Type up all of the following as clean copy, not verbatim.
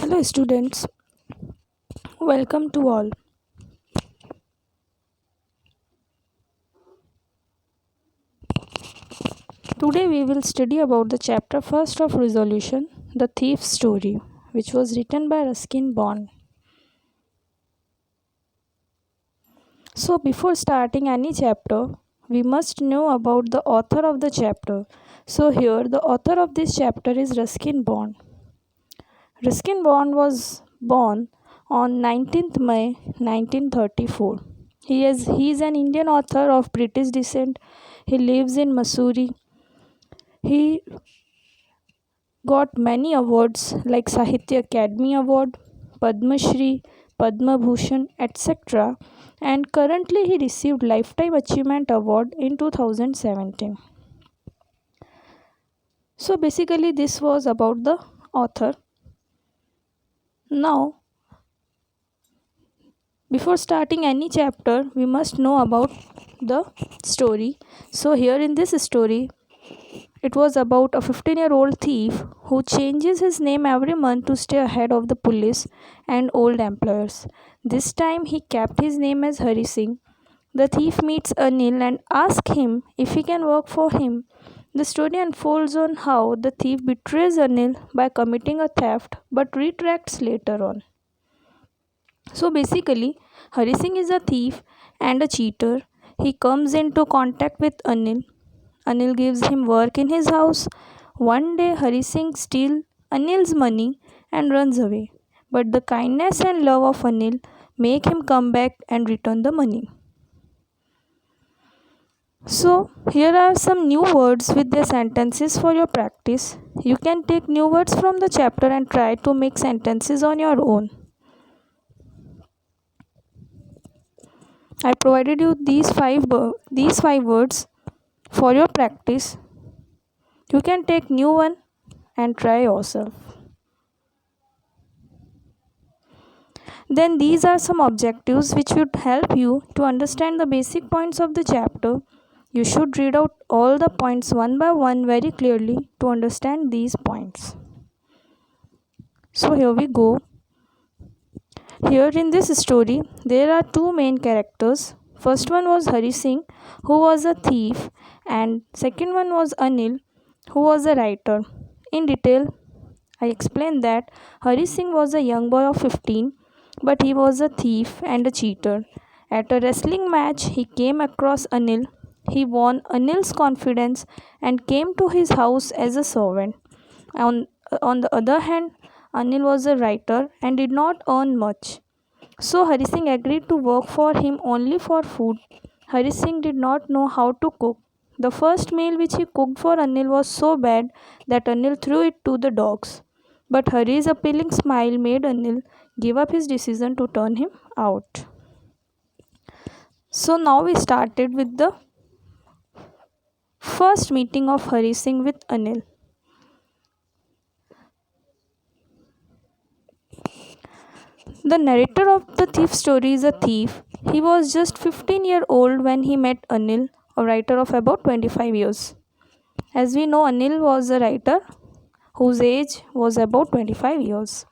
Hello, students. Welcome to all. Today we will study about the chapter first of Resolution, The Thief's Story, which was written by Ruskin Bond. So, before starting any chapter, we must know about the author of the chapter. So, here the author of this chapter is Ruskin Bond. Ruskin Bond was born on 19th May 1934. He is an Indian author of British descent. He lives in Missouri. He got many awards like Sahitya Academy Award, Padma Shri, Padma Bhushan, etc. And currently he received Lifetime Achievement Award in 2017. So basically this was about the author. Now, before starting any chapter, we must know about the story. So here in this story, it was about a 15-year-old thief who changes his name every month to stay ahead of the police and old employers. This time he kept his name as Hari Singh. The thief meets Anil and asks him if he can work for him. The story unfolds on how the thief betrays Anil by committing a theft but retracts later on. So basically, Hari Singh is a thief and a cheater. He comes into contact with Anil. Anil gives him work in his house. One day, Hari Singh steals Anil's money and runs away. But the kindness and love of Anil make him come back and return the money. So, here are some new words with their sentences for your practice. You can take new words from the chapter and try to make sentences on your own. I provided you these five words for your practice. You can take new one and try yourself. Then these are some objectives which would help you to understand the basic points of the chapter. You should read out all the points one by one very clearly to understand these points. So here we go. Here in this story, there are two main characters. First one was Hari Singh, who was a thief, and second one was Anil, who was a writer. In detail, I explained that Hari Singh was a young boy of 15, but he was a thief and a cheater. At a wrestling match, he came across Anil. He won Anil's confidence and came to his house as a servant. On the other hand, Anil was a writer and did not earn much. So Hari Singh agreed to work for him only for food. Hari Singh did not know how to cook. The first meal which he cooked for Anil was so bad that Anil threw it to the dogs. But Hari's appealing smile made Anil give up his decision to turn him out. So now we started with the first meeting of Hari Singh with Anil. The narrator of the thief story is a thief. He was just 15-year-old when he met Anil, a writer of about 25 years. As we know, Anil was a writer whose age was about 25 years.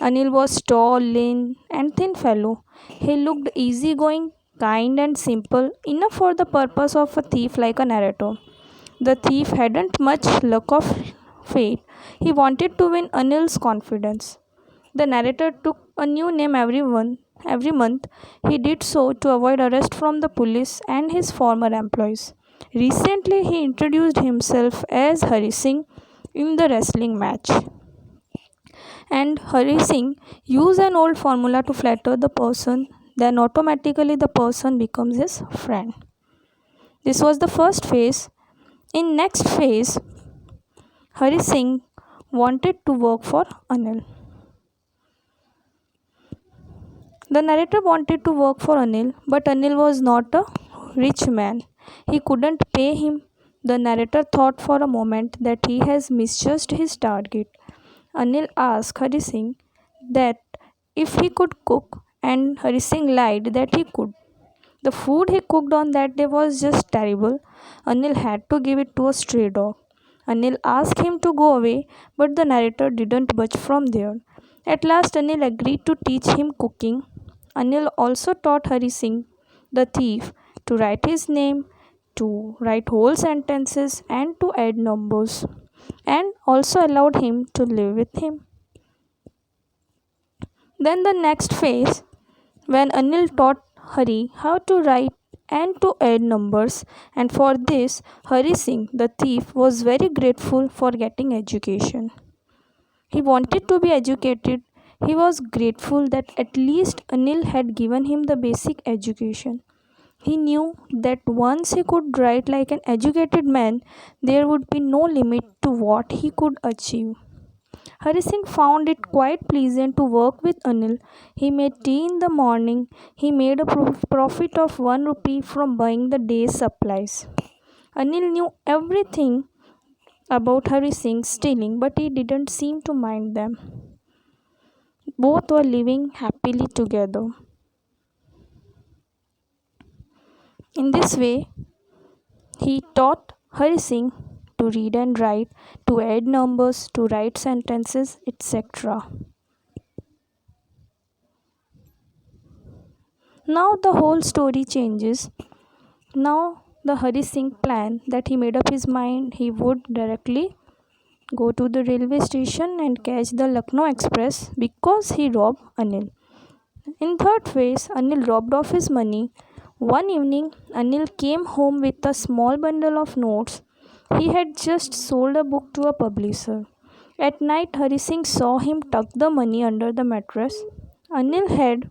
Anil was tall, lean, and thin fellow. He looked easygoing, kind, and simple, enough for the purpose of a thief like a narrator. The thief hadn't much luck of fate. He wanted to win Anil's confidence. The narrator took a new name every month. He did so to avoid arrest from the police and his former employees. Recently, he introduced himself as Hari Singh in the wrestling match. And Hari Singh used an old formula to flatter the person, then automatically the person becomes his friend. This was the first phase. In next phase, Hari Singh wanted to work for Anil. The narrator wanted to work for Anil, but Anil was not a rich man. He couldn't pay him. The narrator thought for a moment that he has misjudged his target. Anil asked Hari Singh that if he could cook, and Hari Singh lied that he could. The food he cooked on that day was just terrible. Anil had to give it to a stray dog. Anil asked him to go away, but the narrator didn't budge from there. At last, Anil agreed to teach him cooking. Anil also taught Hari Singh, the thief, to write his name, to write whole sentences, and to add numbers, and also allowed him to live with him. Then, the next phase, when Anil taught Hari how to write and to add numbers, and for this, Hari Singh, the thief, was very grateful for getting education. He wanted to be educated. He was grateful that at least Anil had given him the basic education. He knew that once he could write like an educated man, there would be no limit to what he could achieve. Hari Singh found it quite pleasant to work with Anil. He made tea in the morning. He made a profit of 1 rupee from buying the day's supplies. Anil knew everything about Hari Singh stealing, but he didn't seem to mind them. Both were living happily together. In this way, he taught Hari Singh to read and write, to add numbers, to write sentences, etc. Now the whole story changes. Now the Hari Singh plan that he made up his mind he would directly go to the railway station and catch the Lucknow Express because he robbed Anil. In third phase, Anil robbed off his money. One evening, Anil came home with a small bundle of notes. He had just sold a book to a publisher. At night, Hari Singh saw him tuck the money under the mattress. Anil had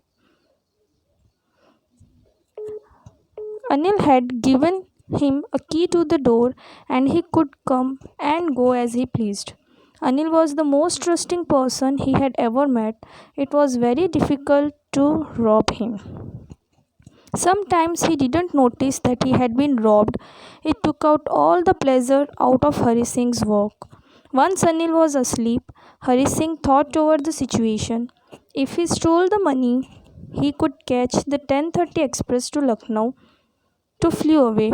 Anil had given him a key to the door and he could come and go as he pleased. Anil was the most trusting person he had ever met. It was very difficult to rob him. Sometimes he didn't notice that he had been robbed. It took out all the pleasure out of Hari Singh's work. Once Anil was asleep, Hari Singh thought over the situation. If he stole the money, he could catch the 10:30 express to Lucknow to flew away.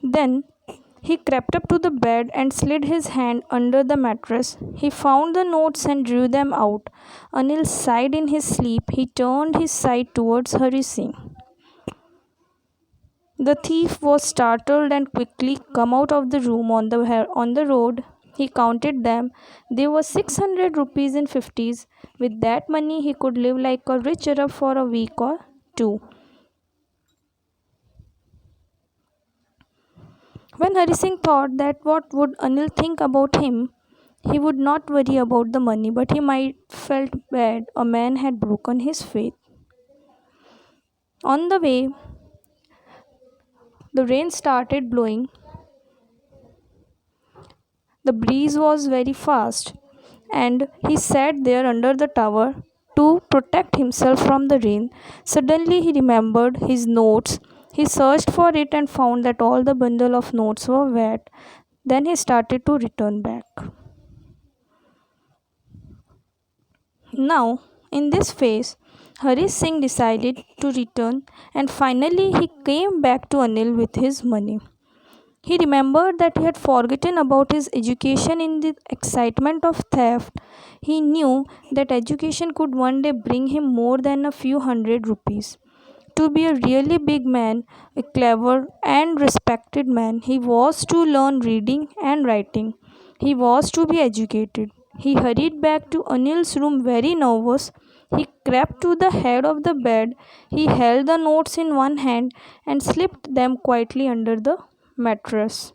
Then he crept up to the bed and slid his hand under the mattress. He found the notes and drew them out. Anil sighed in his sleep. He turned his sight towards Hari Singh. The thief was startled and quickly come out of the room on the road. He counted them. They were 600 rupees in 50s. With that money, he could live like a rich Arab for a week or two. When Hari Singh thought that what would Anil think about him, he would not worry about the money, but he might felt bad a man had broken his faith. On the way, the rain started blowing. The breeze was very fast, and he sat there under the tower to protect himself from the rain. Suddenly, he remembered his notes. He searched for it and found that all the bundle of notes were wet. Then he started to return back. Now, in this phase, Hari Singh decided to return and finally he came back to Anil with his money. He remembered that he had forgotten about his education in the excitement of theft. He knew that education could one day bring him more than a few hundred rupees. To be a really big man, a clever and respected man, he was to learn reading and writing. He was to be educated. He hurried back to Anil's room very nervous. He crept to the head of the bed. He held the notes in one hand and slipped them quietly under the mattress.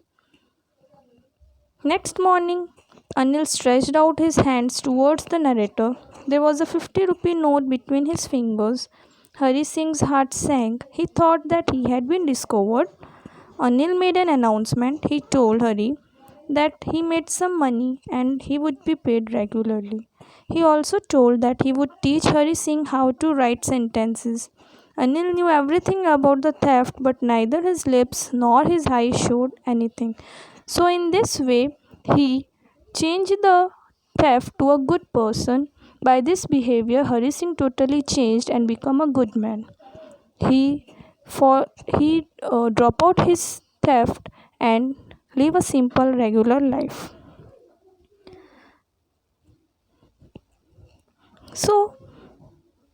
Next morning, Anil stretched out his hands towards the narrator. There was a 50-rupee note between his fingers. Hari Singh's heart sank. He thought that he had been discovered. Anil made an announcement. He told Hari that he made some money and he would be paid regularly. He also told that he would teach Hari Singh how to write sentences. Anil knew everything about the theft, but neither his lips nor his eyes showed anything. So, in this way, he changed the theft to a good person. By this behavior, Hari Singh totally changed and became a good man. He drop out his theft and live a simple, regular life. So,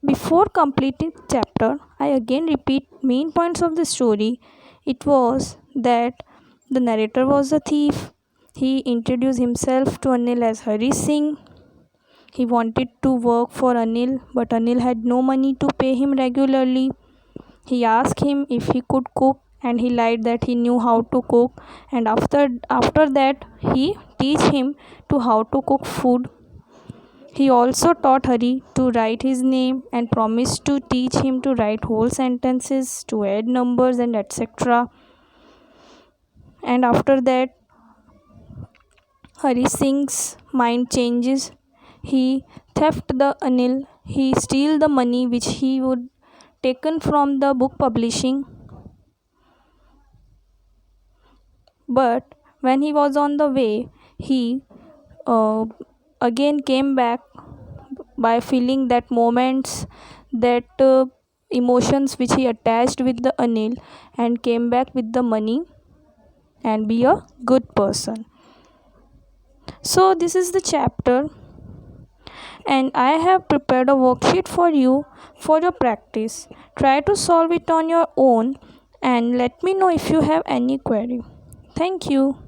before completing chapter, I again repeat main points of the story. It was that the narrator was a thief. He introduced himself to Anil as Hari Singh. He wanted to work for Anil, but Anil had no money to pay him regularly. He asked him if he could cook, and he lied that he knew how to cook. And after that, he teach him to how to cook food. He also taught Hari to write his name and promised to teach him to write whole sentences, to add numbers and etc. And after that, Hari Singh's mind changes. He theft the Anil. He steal the money which he would taken from the book publishing. But when he was on the way, he uh, again came back by feeling that moments, that emotions which he attached with the Anil, and came back with the money and be a good person. So this is the chapter, and I have prepared a worksheet for you for your practice. Try to solve it on your own and let me know if you have any query. Thank you.